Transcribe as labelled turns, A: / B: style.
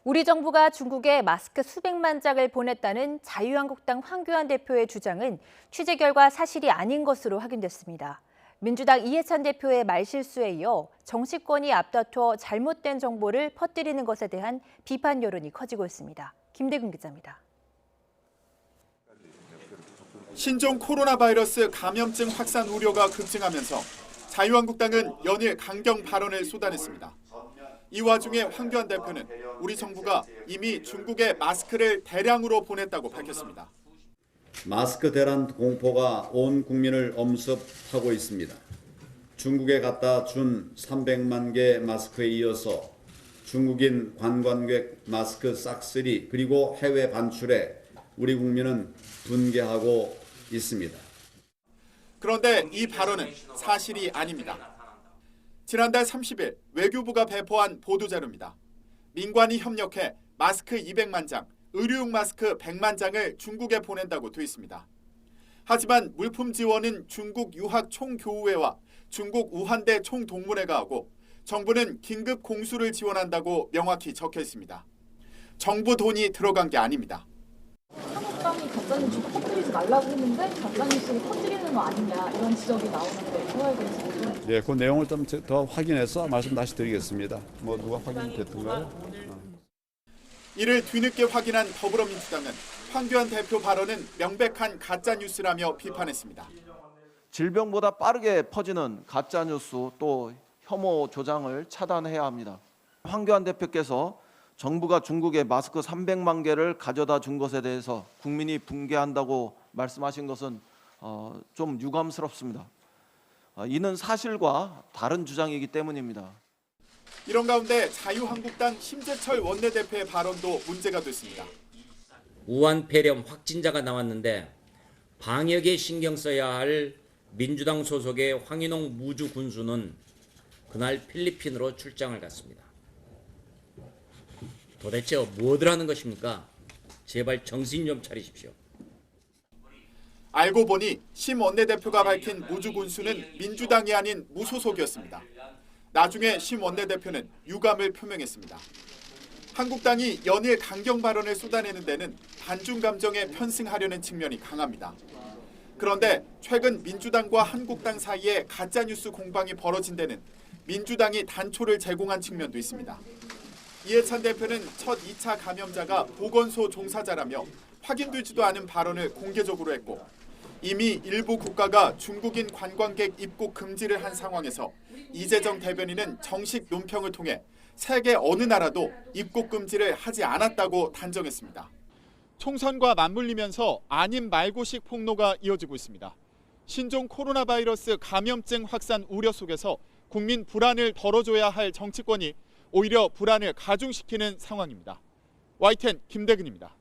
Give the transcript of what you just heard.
A: 우리 정부가 중국에 마스크 수백만 장을 보냈다는 자유한국당 황교안 대표의 주장은 취재 결과 사실이 아닌 것으로 확인됐습니다. 민주당 이해찬 대표의 말실수에 이어 정치권이 앞다퉈 잘못된 정보를 퍼뜨리는 것에 대한 비판 여론이 커지고 있습니다. 김대근 기자입니다.
B: 신종 코로나 바이러스 감염증 확산 우려가 급증하면서 자유한국당은 연일 강경 발언을 쏟아냈습니다. 이 와중에 황교안 대표는 우리 정부가 이미 중국에 마스크를 대량으로 보냈다고 밝혔습니다.
C: 마스크 대란 공포가 온 국민을 엄습하고 있습니다. 중국에 갖다 준 300만 개 마스크에 이어서 중국인 관광객 마스크 싹쓸이 그리고 해외 반출에 우리 국민은 분개하고 있습니다.
B: 그런데 이 발언은 사실이 아닙니다. 지난달 30일 외교부가 배포한 보도자료입니다. 민관이 협력해 마스크 200만 장, 의료용 마스크 100만 장을 중국에 보낸다고 돼 있습니다. 하지만 물품 지원은 중국 유학 총교우회와 중국 우한대 총동문회가 하고 정부는 긴급 공수를 지원한다고 명확히 적혀 있습니다. 정부 돈이 들어간 게 아닙니다.
D: 한국당이 가짜뉴스 퍼뜨리지 말라고 했는데 가짜뉴스를 퍼뜨리는 거 아니냐 이런 지적이 나오는데 그거에 대해서
E: 네, 그 내용을 좀 더 확인해서 말씀 다시 드리겠습니다. 누가 확인됐던가요?
B: 이를 뒤늦게 확인한 더불어민주당은 황교안 대표 발언은 명백한 가짜뉴스라며 비판했습니다.
F: 질병보다 빠르게 퍼지는 가짜뉴스 또 혐오 조장을 차단해야 합니다. 황교안 대표께서 정부가 중국에 마스크 300만 개를 가져다 준 것에 대해서 국민이 붕괴한다고 말씀하신 것은 좀 유감스럽습니다. 이는 사실과 다른 주장이기 때문입니다.
B: 이런 가운데 자유한국당 심재철 원내대표의 발언도 문제가 됐습니다.
G: 우한 폐렴 확진자가 나왔는데 방역에 신경 써야 할 민주당 소속의 황인홍 무주 군수는 그날 필리핀으로 출장을 갔습니다. 도대체 뭐들 하는 것입니까? 제발 정신 좀 차리십시오.
B: 알고 보니 심 원내대표가 밝힌 무주 군수는 민주당이 아닌 무소속이었습니다. 나중에 심 원내대표는 유감을 표명했습니다. 한국당이 연일 강경 발언을 쏟아내는 데는 반중 감정에 편승하려는 측면이 강합니다. 그런데 최근 민주당과 한국당 사이에 가짜뉴스 공방이 벌어진 데는 민주당이 단초를 제공한 측면도 있습니다. 이해찬 대표는 첫 2차 감염자가 보건소 종사자라며 확인되지도 않은 발언을 공개적으로 했고 이미 일부 국가가 중국인 관광객 입국 금지를 한 상황에서 이재정 대변인은 정식 논평을 통해 세계 어느 나라도 입국 금지를 하지 않았다고 단정했습니다. 총선과 맞물리면서 아님 말고식 폭로가 이어지고 있습니다. 신종 코로나 바이러스 감염증 확산 우려 속에서 국민 불안을 덜어줘야 할 정치권이 오히려 불안을 가중시키는 상황입니다. YTN 김대근입니다.